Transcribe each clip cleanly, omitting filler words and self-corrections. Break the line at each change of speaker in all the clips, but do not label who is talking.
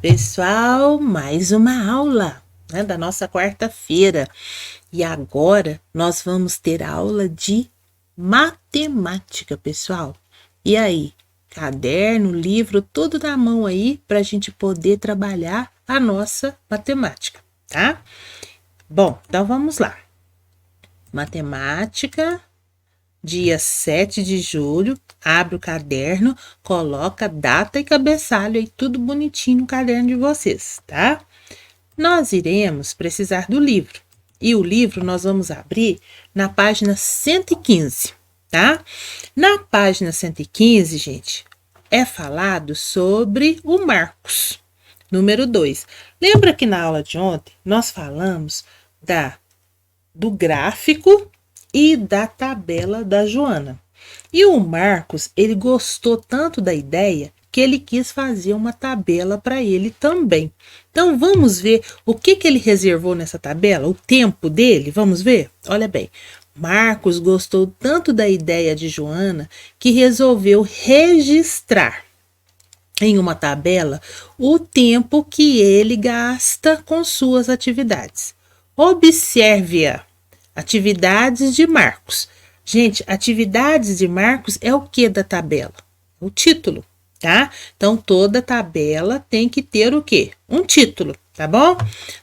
Pessoal, mais uma aula, né, da nossa quarta-feira. E agora nós vamos ter aula de matemática, pessoal. E aí, caderno, livro, tudo na mão aí para a gente poder trabalhar a nossa matemática, tá? Bom, então vamos lá. Matemática, dia 7 de julho, abre o caderno, coloca data e cabeçalho aí, tudo bonitinho no caderno de vocês, tá? Nós iremos precisar do livro. E o livro nós vamos abrir na página 115, tá? Na página 115, gente, é falado sobre o Marcos, número 2. Lembra que na aula de ontem nós falamos do gráfico e da tabela da Joana. E o Marcos, ele gostou tanto da ideia que ele quis fazer uma tabela para ele também. Então vamos ver o que ele reservou nessa tabela, o tempo dele, vamos ver? Olha bem, Marcos gostou tanto da ideia de Joana que resolveu registrar em uma tabela o tempo que ele gasta com suas atividades. Observe-a. Atividades de Marcos. Gente, atividades de Marcos é o que da tabela? O título, tá? Então, toda tabela tem que ter o quê? Um título, tá bom?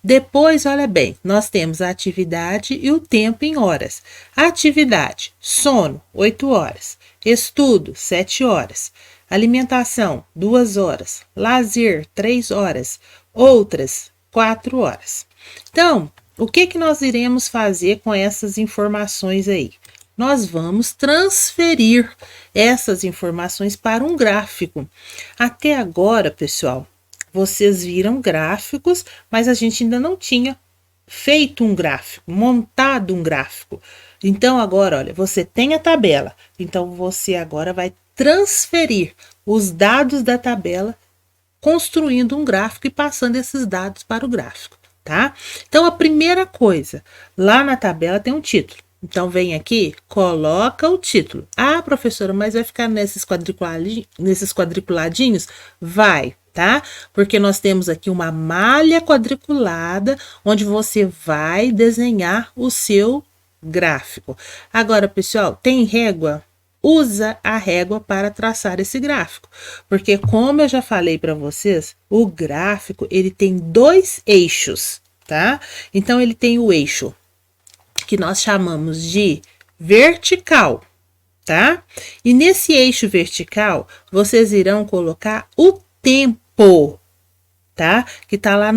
Depois, olha bem, nós temos a atividade e o tempo em horas. Atividade, sono, 8 horas. Estudo, 7 horas. Alimentação, 2 horas. Lazer, 3 horas. Outras, 4 horas. Então, o que nós iremos fazer com essas informações aí? Nós vamos transferir essas informações para um gráfico. Até agora, pessoal, vocês viram gráficos, mas a gente ainda não tinha feito um gráfico, montado um gráfico. Então, agora, olha, você tem a tabela. Então, você agora vai transferir os dados da tabela, construindo um gráfico e passando esses dados para o gráfico. Tá? Então, a primeira coisa, lá na tabela tem um título. Então, vem aqui, coloca o título. Ah, professora, mas vai ficar nesses quadriculadinhos? Vai, tá? Porque nós temos aqui uma malha quadriculada, onde você vai desenhar o seu gráfico. Agora, pessoal, tem régua? Usa a régua para traçar esse gráfico, porque como eu já falei para vocês, o gráfico ele tem 2 eixos, tá? Então ele tem o eixo que nós chamamos de vertical, tá? E nesse eixo vertical, vocês irão colocar o tempo, tá? Que tá lá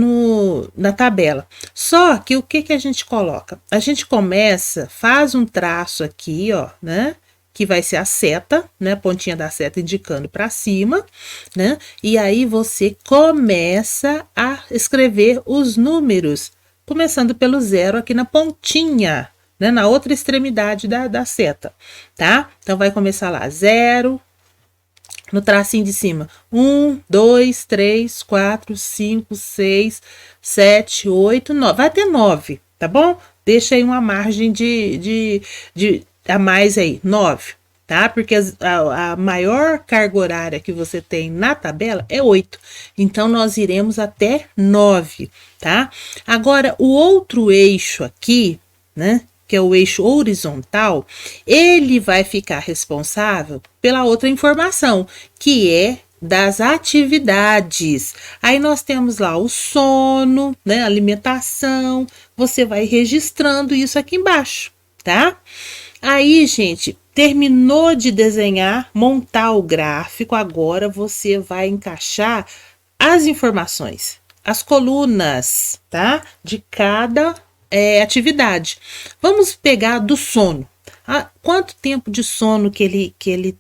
na tabela. Só que o que a gente coloca? A gente começa, faz um traço aqui, ó, né? Que vai ser a seta, né? Pontinha da seta indicando para cima, né? E aí você começa a escrever os números, começando pelo 0 aqui na pontinha, né? Na outra extremidade da seta, tá? Então vai começar lá, 0, no tracinho de cima, 1, 2, 3, 4, 5, 6, 7, 8, 9. Vai ter 9, tá bom? Deixa aí uma margem de a mais aí, 9, tá? Porque a maior carga horária que você tem na tabela é 8. Então, nós iremos até 9, tá? Agora, o outro eixo aqui, né? Que é o eixo horizontal, ele vai ficar responsável pela outra informação, que é das atividades. Aí nós temos lá o sono, né, alimentação, você vai registrando isso aqui embaixo, tá? Aí, gente, terminou de desenhar, montar o gráfico, agora você vai encaixar as informações, as colunas, tá? De cada atividade. Vamos pegar do sono. Quanto tempo de sono que ele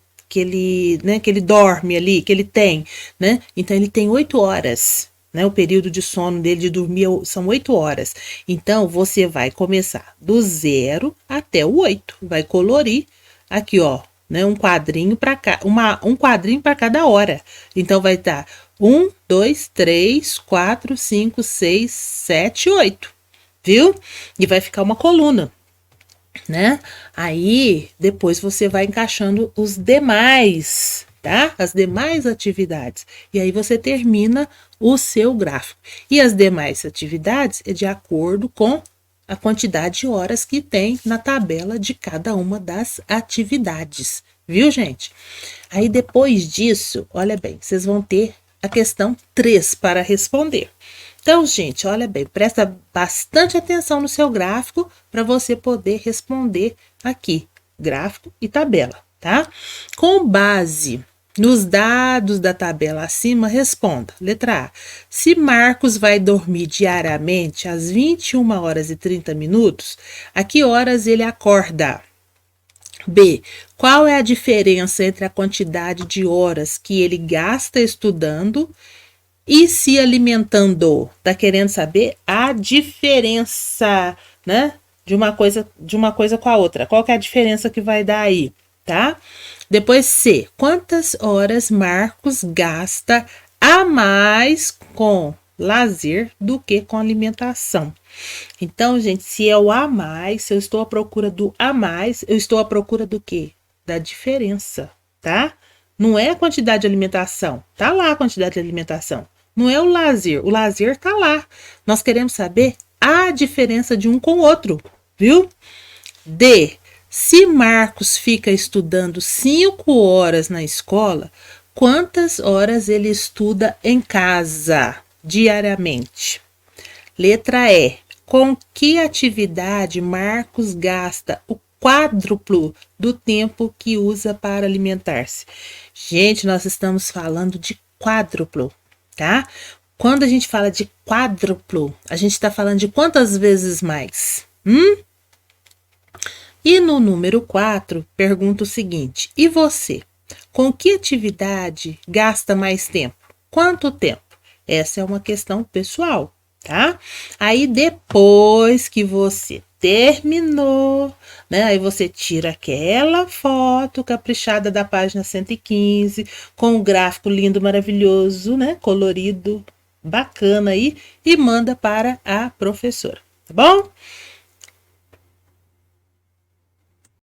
dorme ali, que ele tem, né? Então, ele tem 8 horas. Né, o período de sono dele de dormir são 8 horas. Então, você vai começar do 0 até o 8. Vai colorir aqui, ó, né, um quadrinho para um quadrinho para cada hora. Então, vai estar 1, 2, 3, 4, 5, 6, 7, 8. Viu? E vai ficar uma coluna, né? Aí, depois você vai encaixando os demais tá? As demais atividades. E aí você termina o seu gráfico. E as demais atividades é de acordo com a quantidade de horas que tem na tabela de cada uma das atividades, viu, gente? Aí depois disso, olha bem, vocês vão ter a questão 3 para responder. Então, gente, olha bem, presta bastante atenção no seu gráfico para você poder responder aqui, gráfico e tabela, tá? Com base nos dados da tabela acima, responda. Letra A. Se Marcos vai dormir diariamente às 21 horas e 30 minutos, a que horas ele acorda? B. Qual é a diferença entre a quantidade de horas que ele gasta estudando e se alimentando? Tá querendo saber a diferença, né? De uma coisa com a outra. Qual que é a diferença que vai dar aí, tá? Depois C. Quantas horas Marcos gasta a mais com lazer do que com alimentação? Então, gente, se é o a mais, se eu estou à procura do a mais, eu estou à procura do quê? Da diferença, tá? Não é a quantidade de alimentação. Tá lá a quantidade de alimentação. Não é o lazer tá lá. Nós queremos saber a diferença de um com o outro, viu? D. Se Marcos fica estudando 5 horas na escola, quantas horas ele estuda em casa diariamente? Letra E. Com que atividade Marcos gasta o quádruplo do tempo que usa para alimentar-se? Gente, nós estamos falando de quádruplo, tá? Quando a gente fala de quádruplo, a gente está falando de quantas vezes mais? E no número 4, pergunta o seguinte: e você? Com que atividade gasta mais tempo? Quanto tempo? Essa é uma questão pessoal, tá? Aí depois que você terminou, né? Aí você tira aquela foto caprichada da página 115, com um gráfico lindo, maravilhoso, né? Colorido, bacana aí, e manda para a professora, tá bom?